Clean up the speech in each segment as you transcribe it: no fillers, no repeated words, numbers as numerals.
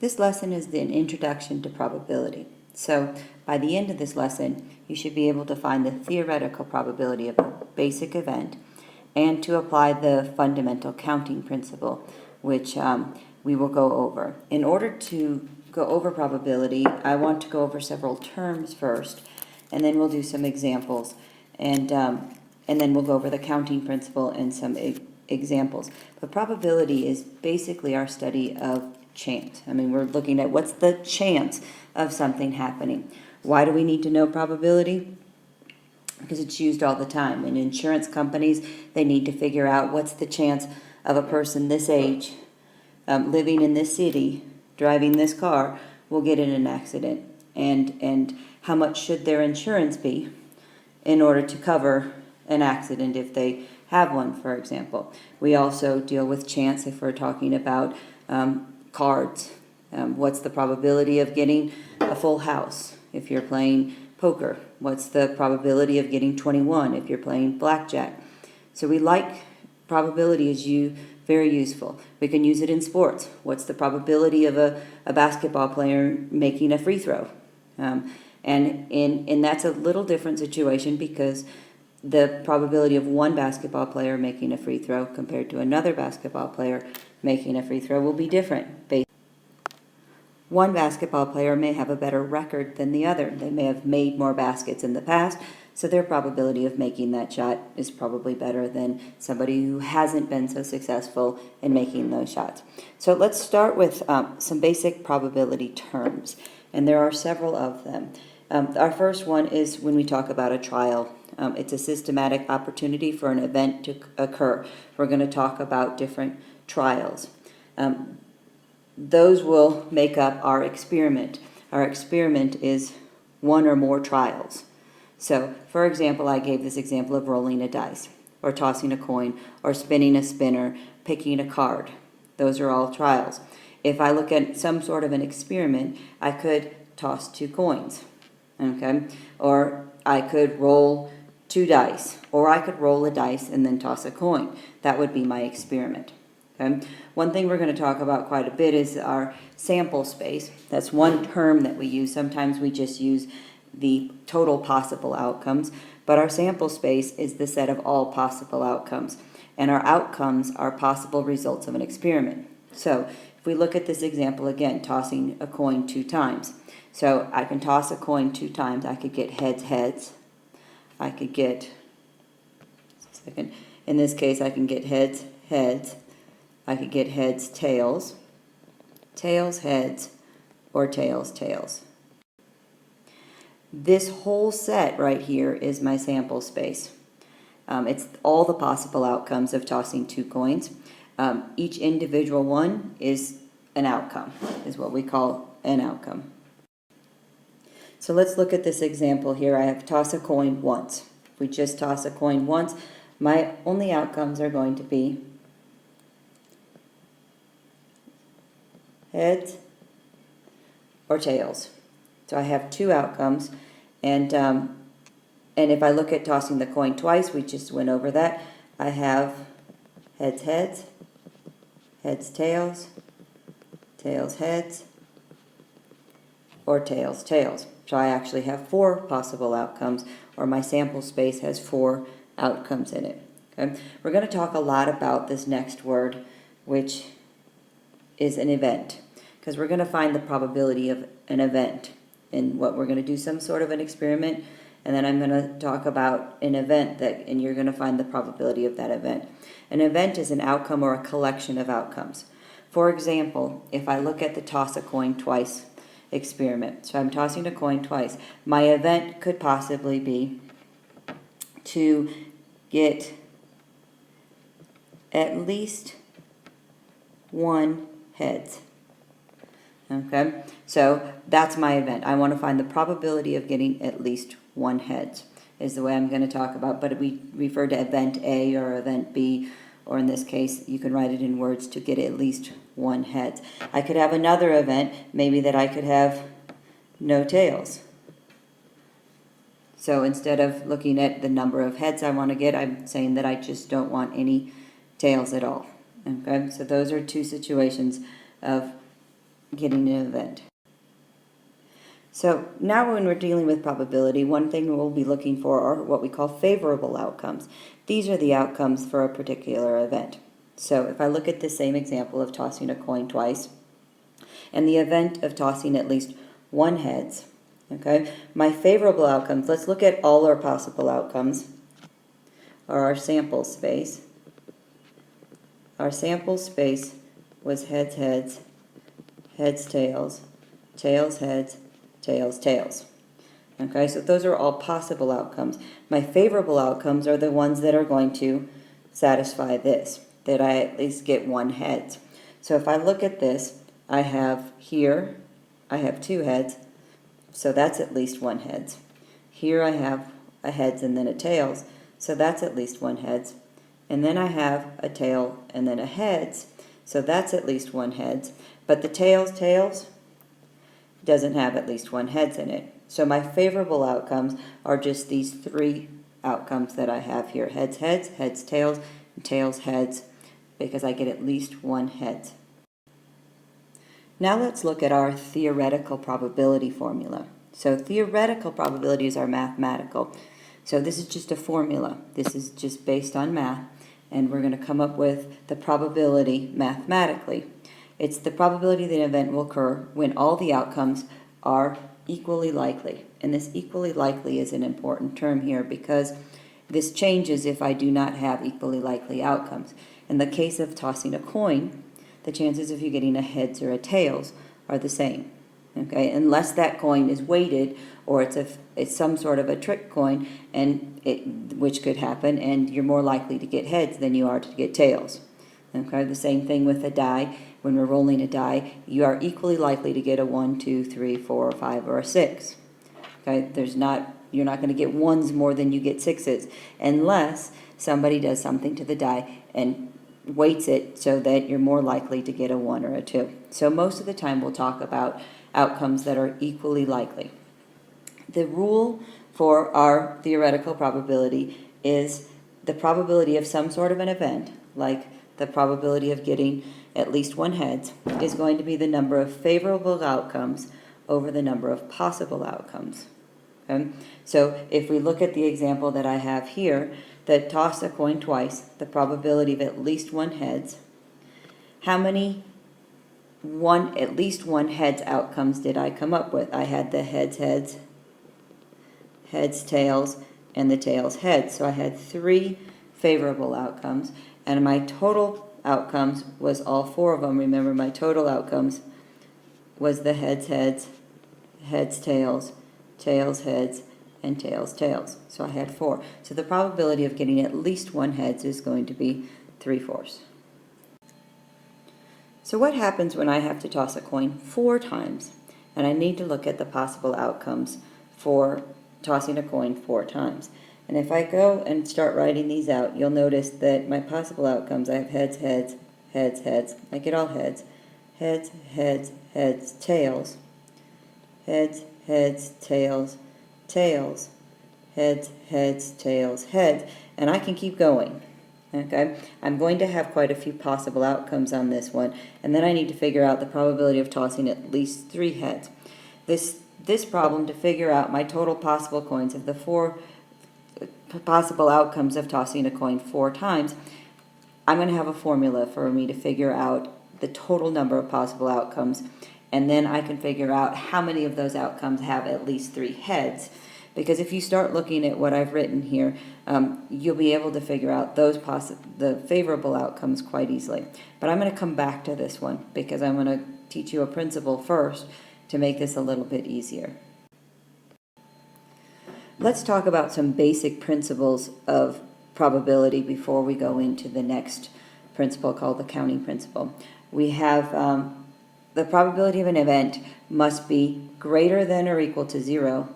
This lesson is an introduction to probability. So by the end of this lesson, you should be able to find the theoretical probability of a basic event and to apply the fundamental counting principle, which we will go over. In order to go over probability, I want to go over several terms first, and then we'll do some examples, and then we'll go over the counting principle and some examples. But probability is basically our study of chance. I mean, we're looking at what's the chance of something happening. Why do we need to know probability? Because it's used all the time. In insurance companies, they need to figure out what's the chance of a person this age, living in this city, driving this car, will get in an accident. And how much should their insurance be in order to cover an accident if they have one, for example. We also deal with chance if we're talking about cards. What's the probability of getting a full house if you're playing poker? What's the probability of getting 21 if you're playing blackjack? So we like probability is very useful. We can use it in sports. What's the probability of a basketball player making a free throw? And that's a little different situation because the probability of one basketball player making a free throw compared to another basketball player making a free throw will be different. One basketball player may have a better record than the other. They may have made more baskets in the past, so their probability of making that shot is probably better than somebody who hasn't been so successful in making those shots. So let's start with some basic probability terms, and there are several of them. Our first one is when we talk about a trial. It's a systematic opportunity for an event to occur. We're going to talk about different trials. Those will make up our experiment. Our experiment is one or more trials. So, for example, I gave this example of rolling a dice, or tossing a coin, or spinning a spinner, picking a card. Those are all trials. If I look at some sort of an experiment, I could toss 2 coins, okay? Or I could roll 2 dice, or I could roll a dice and then toss a coin. That would be my experiment. Okay? One thing we're going to talk about quite a bit is our sample space. That's one term that we use. Sometimes we just use the total possible outcomes, but our sample space is the set of all possible outcomes, and our outcomes are possible results of an experiment. So if we look at this example again, tossing a coin 2 times. So I can toss a coin 2 times. I could get heads. I could get, in this case, I can get heads. I could get heads, tails, heads, or tails. This whole set right here is my sample space. It's all the possible outcomes of tossing 2 coins. Each individual one is an outcome, is what we call an outcome. So let's look at this example here. I have toss a coin once. If we just toss a coin once, my only outcomes are going to be heads or tails. So I have 2 outcomes, and if I look at tossing the coin twice, we just went over that. I have heads, tails, heads, or tails. So I actually have 4 possible outcomes, or my sample space has 4 outcomes in it. Okay? We're going to talk a lot about this next word, which is an event, because we're going to find the probability of an event. And what we're going to do some sort of an experiment, and then I'm going to talk about an event and you're going to find the probability of that event. An event is an outcome or a collection of outcomes. For example, if I look at the toss a coin twice experiment, so I'm tossing a coin twice, my event could possibly be to get at least 1 heads. Okay, so that's my event. I want to find the probability of getting at least 1 heads is the way I'm going to talk about, but we refer to event A or event B, or in this case, you can write it in words, to get at least 1 heads. I could have another event, maybe that I could have no tails. So instead of looking at the number of heads I want to get, I'm saying that I just don't want any tails at all. Okay, so those are 2 situations of getting an event. So now when we're dealing with probability, one thing we'll be looking for are what we call favorable outcomes. These are the outcomes for a particular event. So if I look at the same example of tossing a coin twice, and the event of tossing at least one heads, okay, my favorable outcomes, let's look at all our possible outcomes, are our sample space. Our sample space was heads, heads, heads, tails, tails, heads, tails, tails. Okay, so those are all possible outcomes. My favorable outcomes are the ones that are going to satisfy this, that I at least get one heads. So if I look at this, I have here, I have two heads, so that's at least one heads. Here I have a heads and then a tails, so that's at least one heads. And then I have a tail and then a heads, so that's at least one heads. But the tails doesn't have at least one heads in it. So my favorable outcomes are just these three outcomes that I have here. Heads, heads, heads, tails, and tails, heads, because I get at least one heads. Now let's look at our theoretical probability formula. So theoretical probabilities are mathematical. So this is just a formula. This is just based on math, and we're going to come up with the probability mathematically. It's the probability that an event will occur when all the outcomes are equally likely. And this equally likely is an important term here because this changes if I do not have equally likely outcomes. In the case of tossing a coin, the chances of you getting a heads or a tails are the same. Okay, unless that coin is weighted or it's some sort of a trick coin, which could happen, and you're more likely to get heads than you are to get tails. Okay, the same thing with a die. When we're rolling a die, you are equally likely to get a 1, 2, 3, 4, 5, or a 6. Okay, you're not going to get ones more than you get sixes, unless somebody does something to the die and weights it so that you're more likely to get a 1 or a 2. So most of the time we'll talk about outcomes that are equally likely. The rule for our theoretical probability is the probability of some sort of an event, like the probability of getting at least one heads, is going to be the number of favorable outcomes over the number of possible outcomes. Okay? So if we look at the example that I have here, that toss a coin twice, the probability of at least one heads, how many at least one heads outcomes did I come up with? I had the heads, heads, heads, tails, and the tails, heads. So I had 3 favorable outcomes, and my total outcomes was all 4 of them. Remember, my total outcomes was the heads, heads, heads, tails, tails, heads, and tails, tails. So I had 4. So the probability of getting at least one heads is going to be 3/4. So what happens when I have to toss a coin 4 times? And I need to look at the possible outcomes for tossing a coin 4 times. And if I go and start writing these out, you'll notice that my possible outcomes, I have heads, heads, heads, heads. I get all heads. Heads, heads, heads, tails. Heads, heads, tails, tails. Heads, heads, tails, heads. And I can keep going. Okay, I'm going to have quite a few possible outcomes on this one, and then I need to figure out the probability of tossing at least 3 heads. This problem, to figure out my total possible coins of the 4 possible outcomes of tossing a coin 4 times, I'm going to have a formula for me to figure out the total number of possible outcomes, and then I can figure out how many of those outcomes have at least 3 heads. Because if you start looking at what I've written here, you'll be able to figure out the favorable outcomes quite easily. But I'm going to come back to this one because I'm going to teach you a principle first to make this a little bit easier. Let's talk about some basic principles of probability before we go into the next principle called the counting principle. We have the probability of an event must be greater than or equal to 0,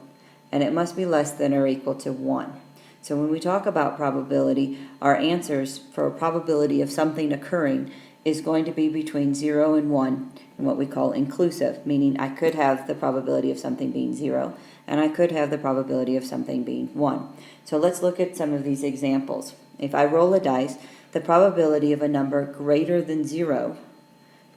and it must be less than or equal to 1. So when we talk about probability, our answers for a probability of something occurring is going to be between 0 and 1, and what we call inclusive, meaning I could have the probability of something being 0, and I could have the probability of something being 1. So let's look at some of these examples. If I roll a dice, the probability of a number greater than 0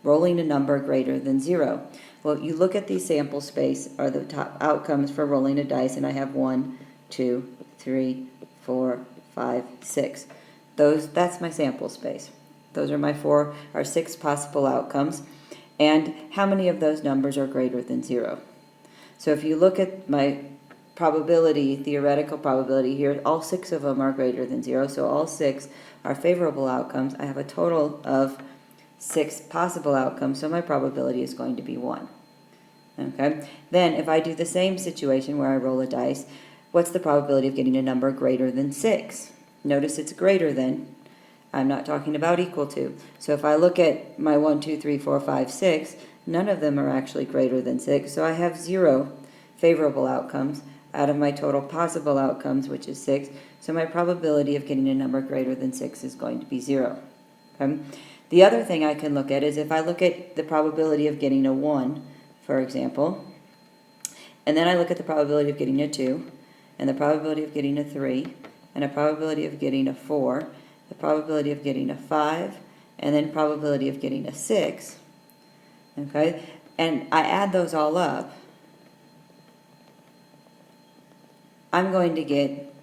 rolling a number greater than 0. Well, you look at the sample space, are the top outcomes for rolling a dice, and I have 1, 2, 3, 4, 5, 6. That's my sample space. Those are my 6 possible outcomes. And how many of those numbers are greater than 0? So if you look at my probability, theoretical probability here, all 6 of them are greater than 0, so all 6 are favorable outcomes. I have a total of 6 possible outcomes, so my probability is going to be 1. Okay? Then if I do the same situation where I roll a dice, what's the probability of getting a number greater than 6? Notice it's greater than. I'm not talking about equal to. So if I look at my 1, 2, 3, 4, 5, 6, none of them are actually greater than 6, so I have 0 favorable outcomes out of my total possible outcomes, which is 6, so my probability of getting a number greater than 6 is going to be 0. Okay? The other thing I can look at is if I look at the probability of getting a 1, for example, and then I look at the probability of getting a 2, and the probability of getting a 3, and a probability of getting a 4, the probability of getting a 5, and then probability of getting a 6, okay, and I add those all up, I'm going to get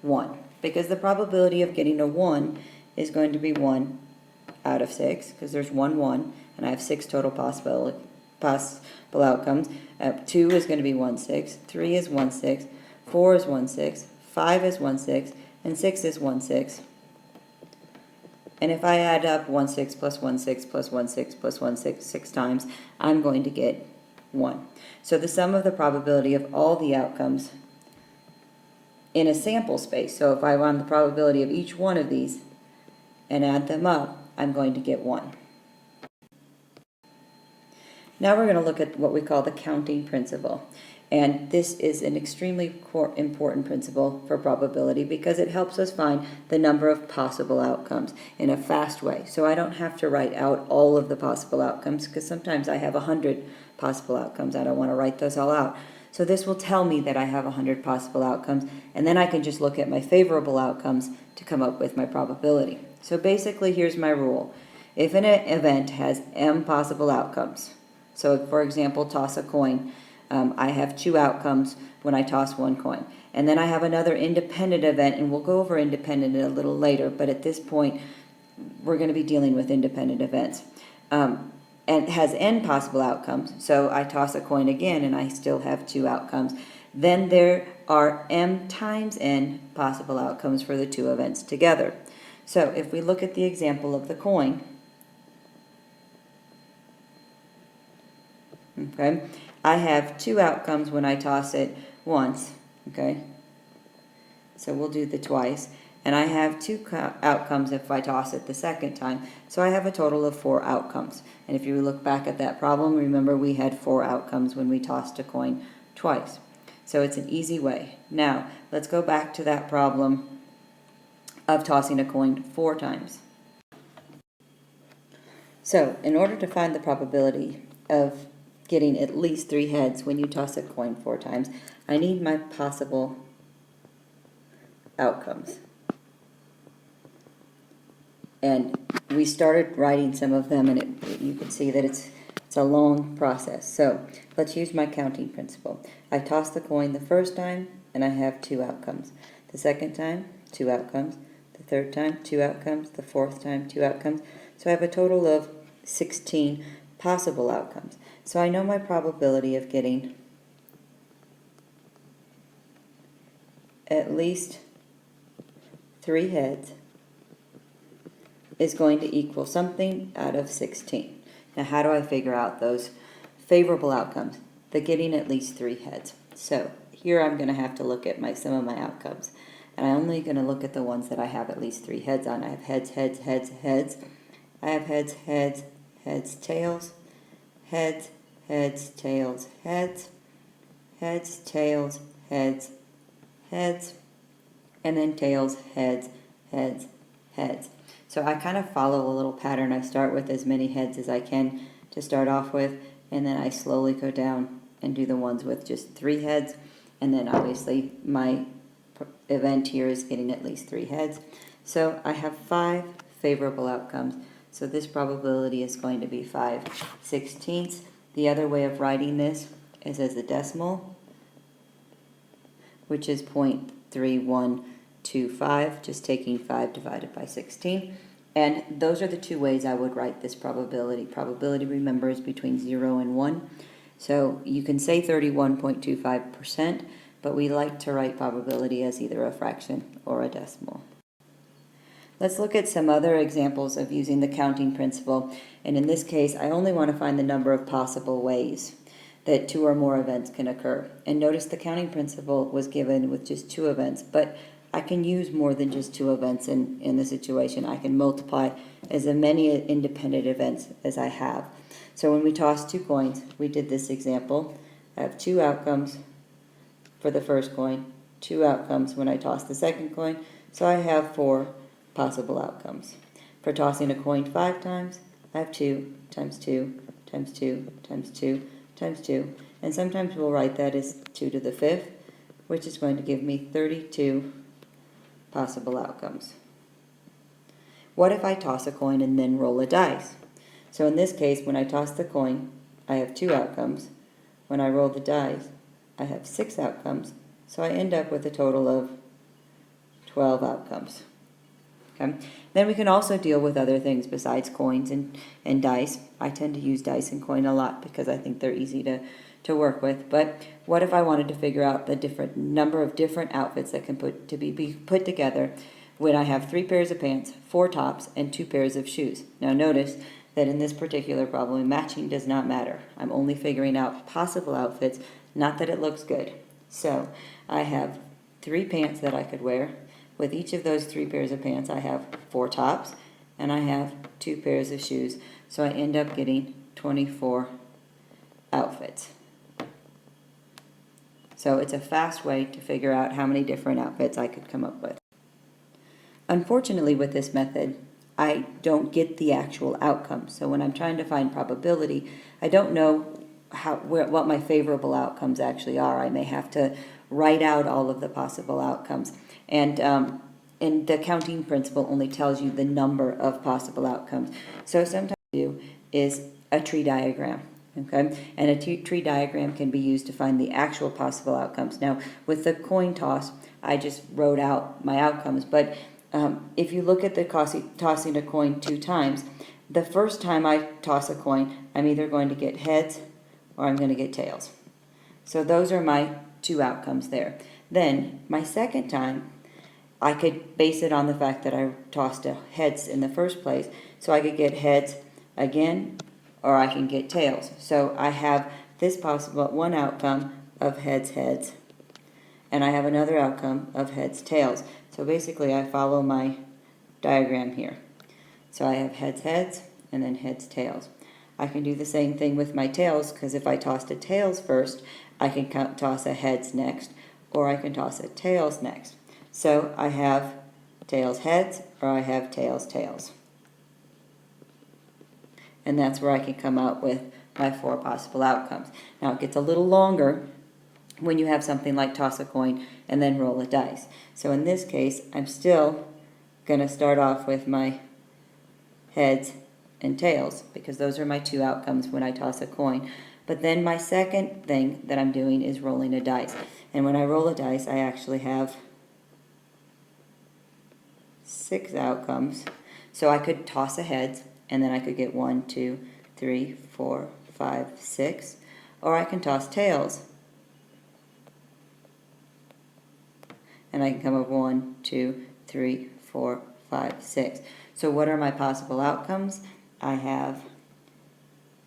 1, because the probability of getting a 1 is going to be 1 out of 6, because there's 1, 1, and I have 6 total possible outcomes. 2 is going to be 1, 6, 3 is 1, 6, 4 is 1, 6, 5 is 1, 6, and 6 is 1, 6. And if I add up 1, 6 plus 1, 6 plus 1, 6 plus 1, 6 times, I'm going to get 1. So the sum of the probability of all the outcomes in a sample space, so if I want the probability of each one of these and add them up, I'm going to get 1. Now we're going to look at what we call the counting principle. And this is an extremely important principle for probability because it helps us find the number of possible outcomes in a fast way. So I don't have to write out all of the possible outcomes because sometimes I have 100 possible outcomes. I don't want to write those all out. So this will tell me that I have 100 possible outcomes, and then I can just look at my favorable outcomes to come up with my probability. So basically, here's my rule. If an event has m possible outcomes, so for example, toss a coin, I have 2 outcomes when I toss one coin. And then I have another independent event, and we'll go over independent a little later, but at this point, we're going to be dealing with independent events. And it has n possible outcomes, so I toss a coin again, and I still have 2 outcomes. Then there are m times n possible outcomes for the 2 events together. So if we look at the example of the coin, okay, I have 2 outcomes when I toss it once, okay? So we'll do the twice. And I have 2 outcomes if I toss it the second time. So I have a total of 4 outcomes. And if you look back at that problem, remember we had 4 outcomes when we tossed a coin twice. So it's an easy way. Now, let's go back to that problem of tossing a coin 4 times. So, in order to find the probability of getting at least 3 heads when you toss a coin 4 times, I need my possible outcomes. And we started writing some of them, and you can see that it's a long process. So let's use my counting principle. I toss the coin the first time, and I have 2 outcomes. The second time, 2 outcomes. The third time, 2 outcomes. The fourth time, 2 outcomes. So I have a total of 16 possible outcomes. So I know my probability of getting at least 3 heads is going to equal something out of 16. Now how do I figure out those favorable outcomes? The getting at least 3 heads. So here I'm going to have to look at some of my outcomes. And I'm only going to look at the ones that I have at least 3 heads on. I have heads, heads, heads, heads. I have heads, heads, heads, tails, heads, heads, tails, heads, heads, tails, heads, heads, and then tails, heads, heads, heads. So I kind of follow a little pattern. I start with as many heads as I can to start off with, and then I slowly go down and do the ones with just 3 heads, and then obviously my event here is getting at least 3 heads. So I have 5 favorable outcomes. So this probability is going to be 5/16. The other way of writing this is as a decimal, which is 0.3125, just taking 5 divided by 16. And those are the two ways I would write this probability. Probability, remember, is between 0 and 1. So you can say 31.25%, but we like to write probability as either a fraction or a decimal. Let's look at some other examples of using the counting principle. And in this case, I only want to find the number of possible ways that two or more events can occur. And notice the counting principle was given with just two events, but I can use more than just two events in the situation. I can multiply as many independent events as I have. So when we toss two coins, we did this example. I have two outcomes for the first coin, two outcomes when I toss the second coin, so I have 4 possible outcomes. For tossing a coin 5 times, I have 2 times 2 times 2 times 2 times 2, and sometimes we'll write that as 2 to the 5th, which is going to give me 32 possible outcomes. What if I toss a coin and then roll a dice? So in this case, when I toss the coin, I have 2 outcomes. When I roll the dice, I have 6 outcomes, so I end up with a total of 12 outcomes. Okay. Then we can also deal with other things besides coins and dice. I tend to use dice and coin a lot because I think they're easy to work with. But what if I wanted to figure out the different number of different outfits that can be put together when I have 3 pairs of pants, 4 tops, and 2 pairs of shoes? Now notice that in this particular problem, matching does not matter. I'm only figuring out possible outfits, not that it looks good. So I have 3 pants that I could wear. With each of those 3 pairs of pants, I have 4 tops, and I have 2 pairs of shoes. So I end up getting 24 outfits. So it's a fast way to figure out how many different outfits I could come up with. Unfortunately, with this method, I don't get the actual outcome. So when I'm trying to find probability, I don't know what my favorable outcomes actually are. I may have to write out all of the possible outcomes. And the counting principle only tells you the number of possible outcomes. So sometimes what I do is a tree diagram. Okay, and a tree diagram can be used to find the actual possible outcomes. Now, with the coin toss, I just wrote out my outcomes. But if you look at the tossing a coin 2 times, the first time I toss a coin, I'm either going to get heads or I'm going to get tails. So those are my 2 outcomes there. Then, my second time, I could base it on the fact that I tossed a heads in the first place. So I could get heads again, or I can get tails. So I have this possible one outcome of heads, heads, and I have another outcome of heads, tails. So basically I follow my diagram here. So I have heads, heads, and then heads, tails. I can do the same thing with my tails, because if I tossed a tails first, I can toss a heads next, or I can toss a tails next. So I have tails, heads, or I have tails, tails. And that's where I can come out with my 4 possible outcomes. Now it gets a little longer when you have something like toss a coin and then roll a dice. So in this case, I'm still going to start off with my heads and tails, because those are my 2 outcomes when I toss a coin. But then my second thing that I'm doing is rolling a dice. And when I roll a dice, I actually have 6 outcomes. So I could toss a heads, and then I could get 1, 2, 3, 4, 5, 6. Or I can toss tails, and I can come up 1, 2, 3, 4, 5, 6. So what are my possible outcomes? I have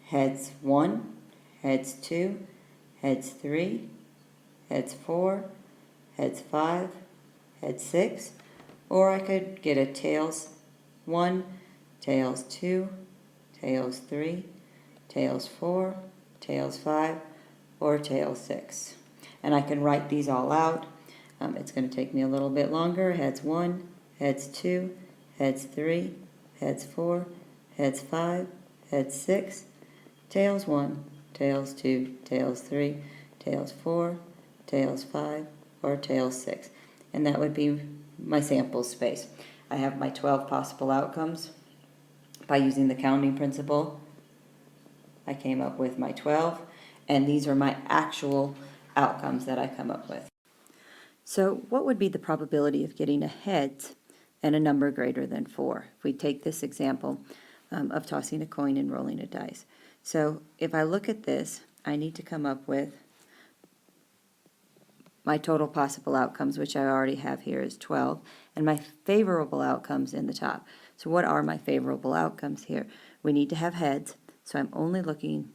heads 1, heads 2, heads 3, heads 4, heads 5, heads 6, or I could get a tails 1, tails 2, tails 3, tails 4, tails 5, or tails 6. And I can write these all out. It's going to take me a little bit longer. Heads 1, heads 2, heads 3, heads 4, heads 5, heads 6, tails 1, tails 2, tails 3, tails 4, tails 5, or tails 6. And that would be my sample space. I have my 12 possible outcomes, By using the counting principle, I came up with my 12, and these are my actual outcomes that I come up with. So what would be the probability of getting a heads and a number greater than 4? If we take this example of tossing a coin and rolling a dice. So if I look at this, I need to come up with my total possible outcomes, which I already have here is 12, and my favorable outcomes in the top. So what are my favorable outcomes here? We need to have heads, so I'm only looking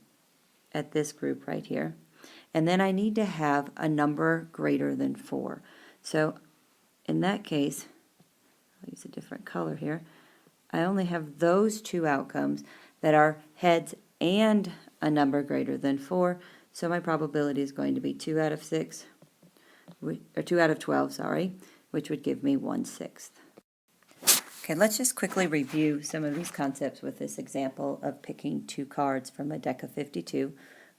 at this group right here. And then I need to have a number greater than 4. So in that case, I'll use a different color here. I only have those two outcomes that are heads and a number greater than 4. So my probability is going to be 2 out of 6, or 2 out of 12, sorry, which would give me 1/6. Okay, let's just quickly review some of these concepts with this example of picking 2 cards from a deck of 52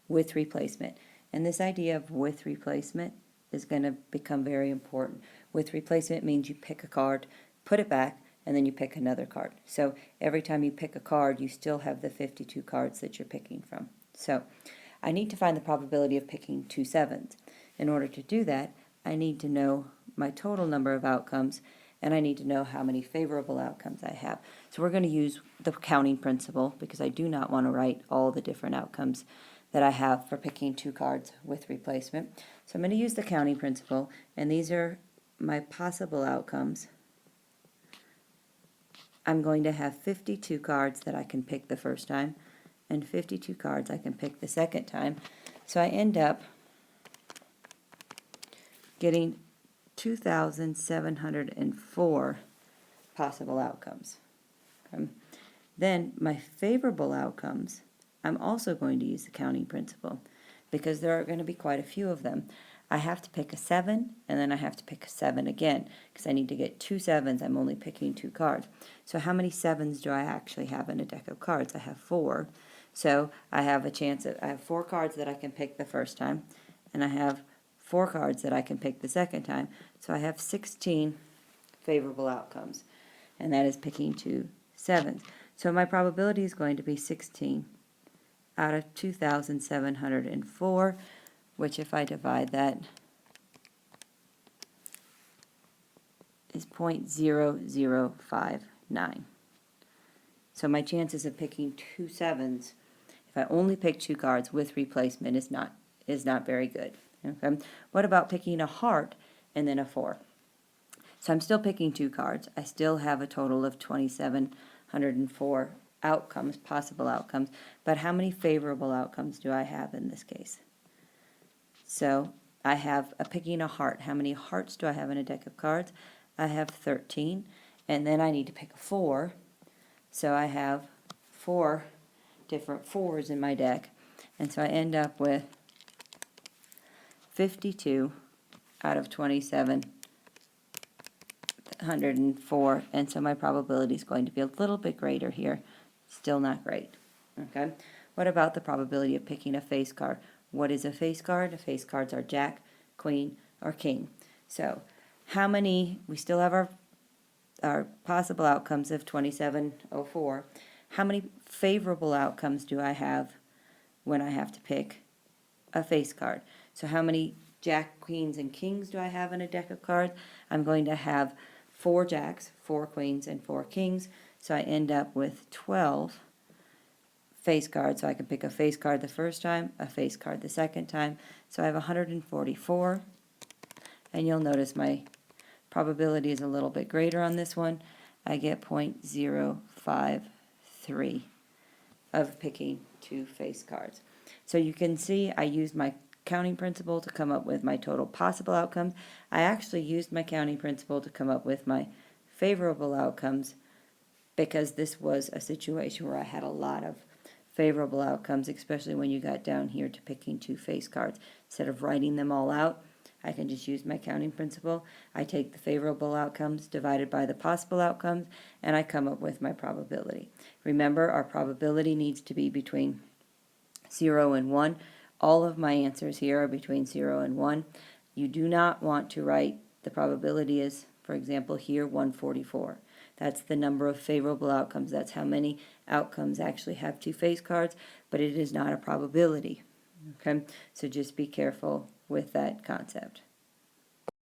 with replacement. And this idea of with replacement is going to become very important. With replacement means you pick a card, put it back, and then you pick another card. So every time you pick a card, you still have the 52 cards that you're picking from. So I need to find the probability of picking 2 sevens. In order to do that, I need to know my total number of outcomes, and I need to know how many favorable outcomes I have. So we're going to use the counting principle because I do not want to write all the different outcomes that I have for picking 2 cards with replacement. So I'm going to use the counting principle, and these are my possible outcomes. I'm going to have 52 cards that I can pick the first time, and 52 cards I can pick the second time. So I end up getting 2,704 possible outcomes. Then my favorable outcomes, I'm also going to use the counting principle because there are going to be quite a few of them. I have to pick a 7, and then I have to pick a 7 again because I need to get 2 sevens. I'm only picking 2 cards. So how many 7s do I actually have in a deck of cards? I have 4. So I have a chance I have 4 cards that I can pick the first time, and I have 4 cards that I can pick the second time. So I have 16 favorable outcomes, and that is picking 2 sevens. So my probability is going to be 16 out of 2,704, which if I divide that is 0.0059. So my chances of picking 2 sevens, if I only pick 2 cards with replacement, is not very good. Okay. What about picking a heart and then a 4? So I'm still picking 2 cards. I still have a total of 2,704 outcomes, possible outcomes, but how many favorable outcomes do I have in this case? So I have picking a heart. How many hearts do I have in a deck of cards? I have 13, and then I need to pick a 4. So I have 4 different 4s in my deck, and so I end up with 52 out of 2,704, and so my probability is going to be a little bit greater here. Still not great. Okay. What about the probability of picking a face card? What is a face card? A face cards are Jack, Queen, or King. So how many, we still have our possible outcomes of 2,704. How many favorable outcomes do I have when I have to pick a face card? So how many Jack, Queens, and Kings do I have in a deck of cards? I'm going to have 4 Jacks, 4 Queens, and 4 Kings. So I end up with 12 face cards. So I can pick a face card the first time, a face card the second time. So I have 144. And you'll notice my probability is a little bit greater on this one. I get 0.053 of picking 2 face cards. So you can see I used my counting principle to come up with my total possible outcomes. I actually used my counting principle to come up with my favorable outcomes because this was a situation where I had a lot of favorable outcomes, especially when you got down here to picking 2 face cards. Instead of writing them all out, I can just use my counting principle. I take the favorable outcomes divided by the possible outcomes, and I come up with my probability. Remember, our probability needs to be between 0 and 1. All of my answers here are between 0 and 1. You do not want to write the probability is, for example, here 144. That's the number of favorable outcomes. That's how many outcomes actually have two face cards, but it is not a probability. Okay, so just be careful with that concept.